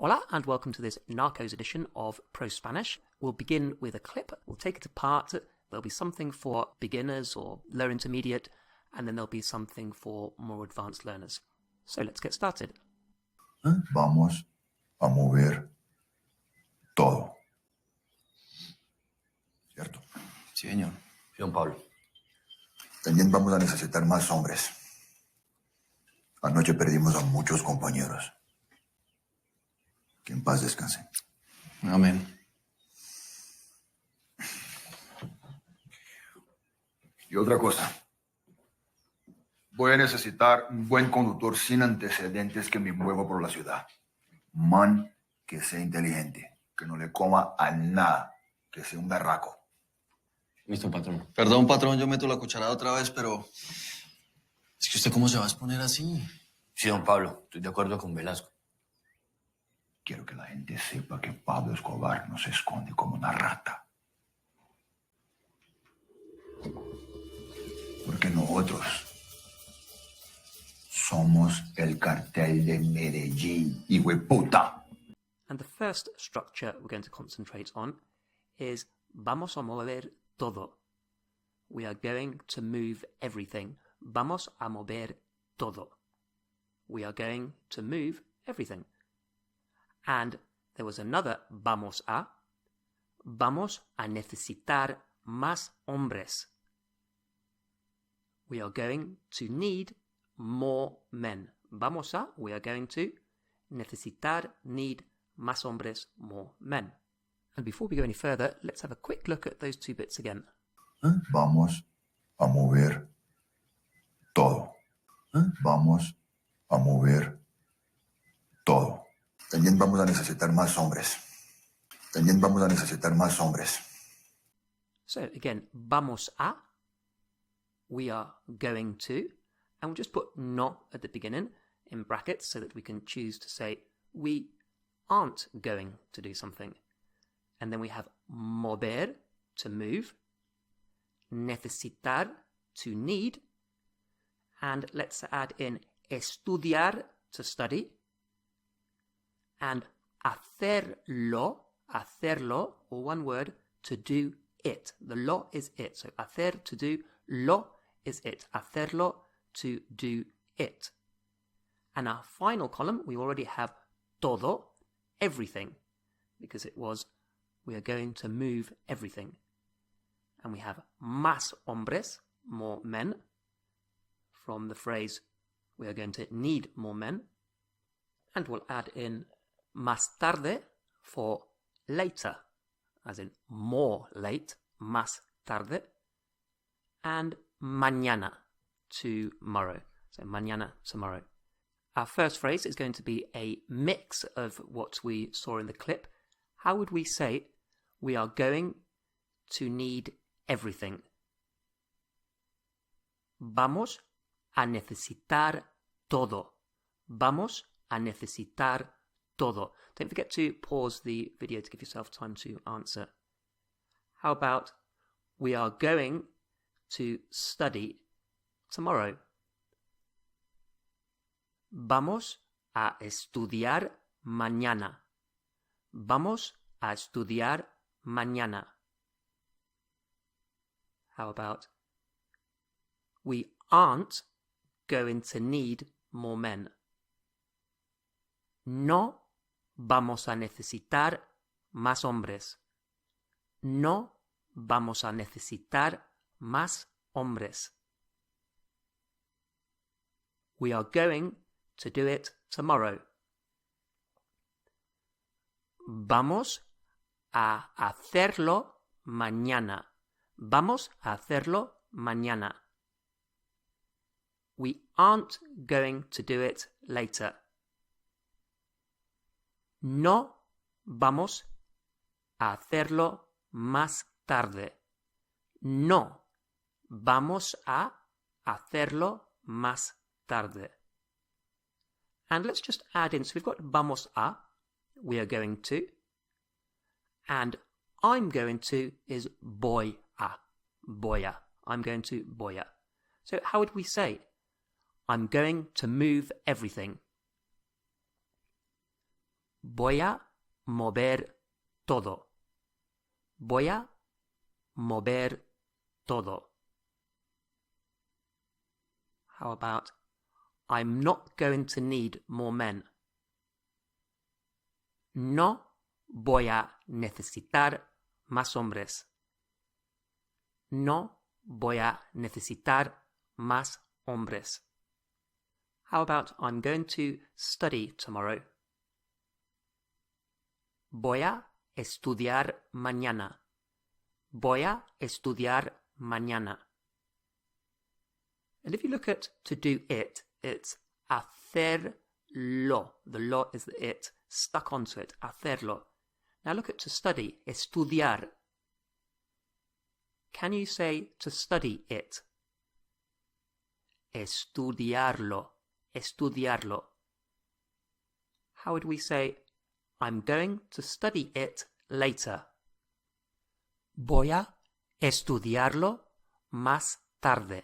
Hola and welcome to this Narcos edition of ProSpanish. We'll begin with a clip, we'll take it apart, there'll be something for beginners or lower intermediate, and then there'll be something for more advanced learners. So let's get started. Vamos a mover todo. ¿Cierto? Sí, señor. Sí, don Pablo. También vamos a necesitar más hombres. Anoche perdimos a muchos compañeros. Que en paz descansen. Amén. Y otra cosa. Voy a necesitar un buen conductor sin antecedentes que me mueva por la ciudad. Un man que sea inteligente, que no le coma a nada, que sea un berraco. Listo, patrón. Perdón, patrón, yo meto la cucharada otra vez, pero... Es que usted cómo se va a exponer así. Sí, don Pablo, estoy de acuerdo con Velasco. Quiero que la gente sepa que Pablo Escobar no se esconde como una rata. Porque nosotros somos el cartel de Medellín, hijueputa. And the first structure we're going to concentrate on is vamos a mover todo. We are going to move everything. Vamos a mover todo. We are going to move everything. And there was another vamos a necesitar más hombres. We are going to need more men. Vamos a, we are going to, necesitar, need, más hombres, more men. And before we go any further, let's have a quick look at those two bits again. Vamos a mover todo. Vamos a mover todo. También vamos a necesitar más hombres. También vamos a necesitar más hombres. So again, vamos a, we are going to, and we'll just put no at the beginning in brackets so that we can choose to say we aren't going to do something. And then we have mover, to move, necesitar, to need, and let's add in estudiar, to study, and hacerlo, or one word, to do it. The lo is it. So hacer, to do, lo is it. Hacerlo, to do it. And our final column, we already have todo, everything, because it was, we are going to move everything. And we have más hombres, more men, from the phrase, we are going to need more men. And we'll add in más tarde for later, as in more late, más tarde, and mañana, tomorrow. So mañana, tomorrow. Our first phrase is going to be a mix of what we saw in the clip. How would we say we are going to need everything? Vamos a necesitar todo. Vamos a necesitar todo. Don't forget to pause the video to give yourself time to answer. How about we are going to study tomorrow? Vamos a estudiar mañana. Vamos a estudiar mañana. How about we aren't going to need more men? No vamos a necesitar más hombres. No vamos a necesitar más hombres. We are going to do it tomorrow. Vamos a hacerlo mañana. Vamos a hacerlo mañana. We aren't going to do it later. No vamos a hacerlo más tarde. No vamos a hacerlo más tarde. And let's just add in, so we've got vamos a, we are going to, and I'm going to is voy a. I'm going to voy a. So how would we say, I'm going to move everything? Voy a mover todo. Voy a mover todo. How about, I'm not going to need more men. No voy a necesitar más hombres. No voy a necesitar más hombres. How about, I'm going to study tomorrow. Voy a estudiar mañana. Voy a estudiar mañana. And if you look at to do it, it's hacerlo. The lo is the it, stuck onto it, hacerlo. Now look at to study, estudiar. Can you say to study it? Estudiarlo, estudiarlo. How would we say, I'm going to study it later? Voy a estudiarlo más tarde.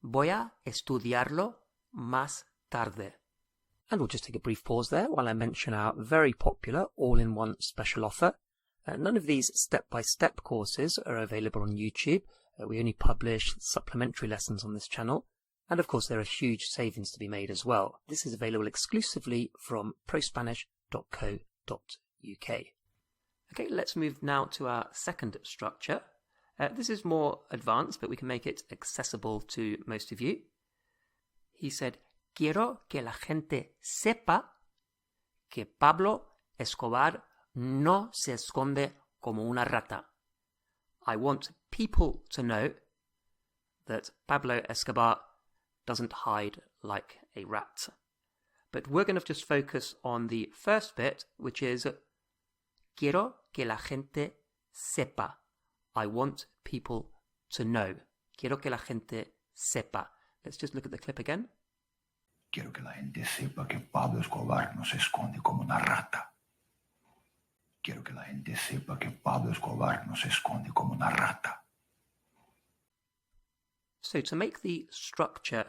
Voy a estudiarlo más tarde. And we'll just take a brief pause there while I mention our very popular all-in-one special offer. None of these step-by-step courses are available on YouTube. We only publish supplementary lessons on this channel. And of course there are huge savings to be made as well. This is available exclusively from ProSpanish.co.uk. Okay, let's move now to our second structure. This is more advanced, but we can make it accessible to most of you. He said, quiero que la gente sepa que Pablo Escobar no se esconde como una rata. I want people to know that Pablo Escobar doesn't hide like a rat. But we're going to just focus on the first bit, which is quiero que la gente sepa. I want people to know. Quiero que la gente sepa. Let's just look at the clip again. Quiero que la gente sepa que Pablo Escobar no se esconde como una rata. Quiero que la gente sepa que Pablo Escobar no se esconde como una rata. So to make the structure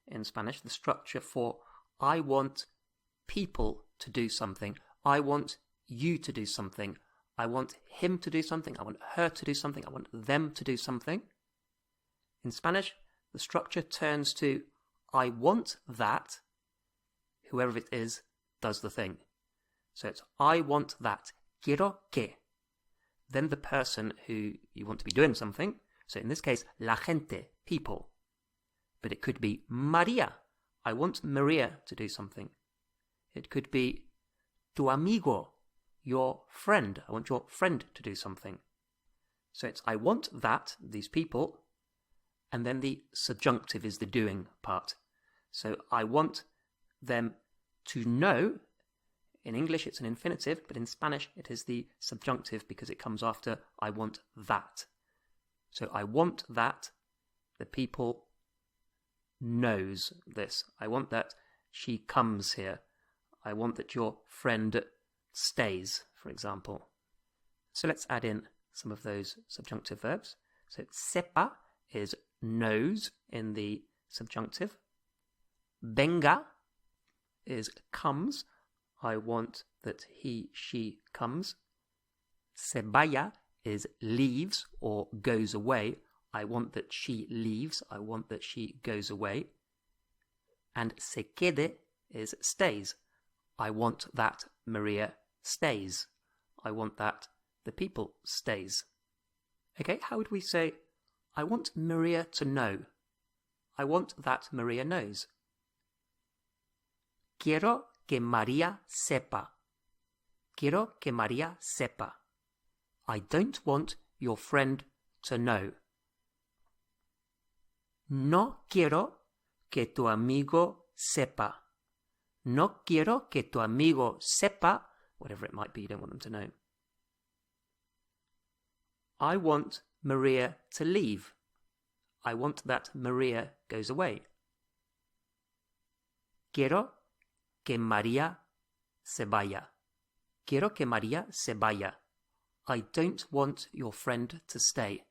in Spanish, the structure for I want people to do something, I want you to do something, I want him to do something, I want her to do something, I want them to do something. In Spanish, the structure turns to I want that, whoever it is, does the thing. So it's I want that, quiero que. Then the person who you want to be doing something, so in this case, la gente, people. But it could be Maria. I want Maria to do something. It could be tu amigo, your friend. I want your friend to do something. So it's I want that, these people, and then the subjunctive is the doing part. So I want them to know. In English it's an infinitive, but in Spanish it is the subjunctive because it comes after I want that. So I want that the people knows this. I want that she comes here. I want that your friend stays, for example. So let's add in some of those subjunctive verbs. So sepa is knows in the subjunctive. Venga is comes. I want that he, she comes. Se vaya is leaves or goes away. I want that she leaves. I want that she goes away. And se quede is stays. I want that Maria stays. I want that the people stays. Okay, how would we say, I want Maria to know. I want that Maria knows. Quiero que María sepa. Quiero que María sepa. I don't want your friend to know. No quiero que tu amigo sepa. No quiero que tu amigo sepa, whatever it might be, you don't want them to know. I want Maria to leave. I want that Maria goes away. Quiero que María se vaya. Quiero que María se vaya. I don't want your friend to stay.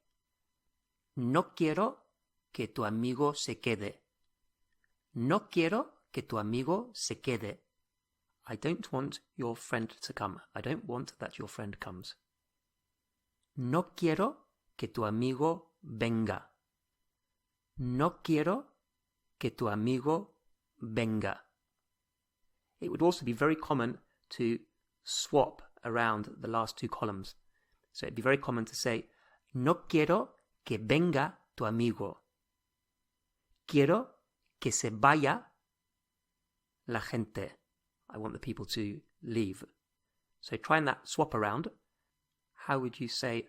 No quiero que tu amigo se quede. No quiero que tu amigo se quede. I don't want your friend to come. I don't want that your friend comes. No quiero que tu amigo venga. No quiero que tu amigo venga. It would also be very common to swap around the last two columns. So it'd be very common to say, no quiero que venga tu amigo. Quiero que se vaya la gente. I want the people to leave. So trying that swap around, how would you say,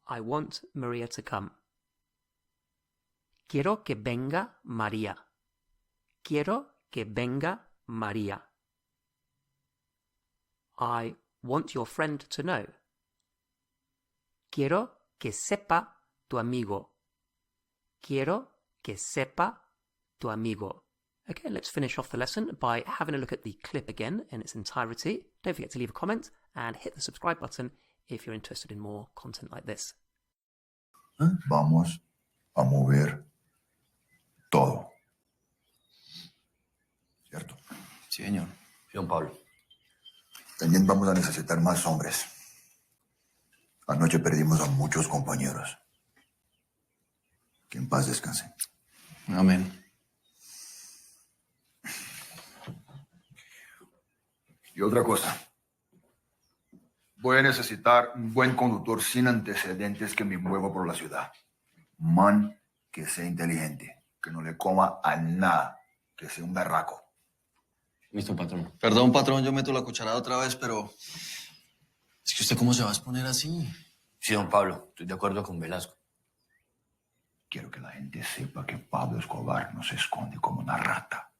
I want Maria to come? Quiero que venga María. Quiero que venga María. I want your friend to know. Quiero que sepa tu amigo. Quiero que sepa tu amigo. Okay, let's finish off the lesson by having a look at the clip again in its entirety. Don't forget to leave a comment and hit the subscribe button if you're interested in more content like this. Vamos a mover todo. ¿Cierto? Sí, señor. Sí, don Pablo. También vamos a necesitar más hombres. Anoche perdimos a muchos compañeros. Que en paz descansen. Amén. Y otra cosa. Voy a necesitar un buen conductor sin antecedentes que me mueva por la ciudad. Man que sea inteligente, que no le coma a nada, que sea un berraco. Listo, patrón. Perdón, patrón, yo meto la cucharada otra vez, pero... Es que usted cómo se va a exponer así. Sí, don Pablo, estoy de acuerdo con Velasco. Quiero que la gente sepa que Pablo Escobar no se esconde como una rata.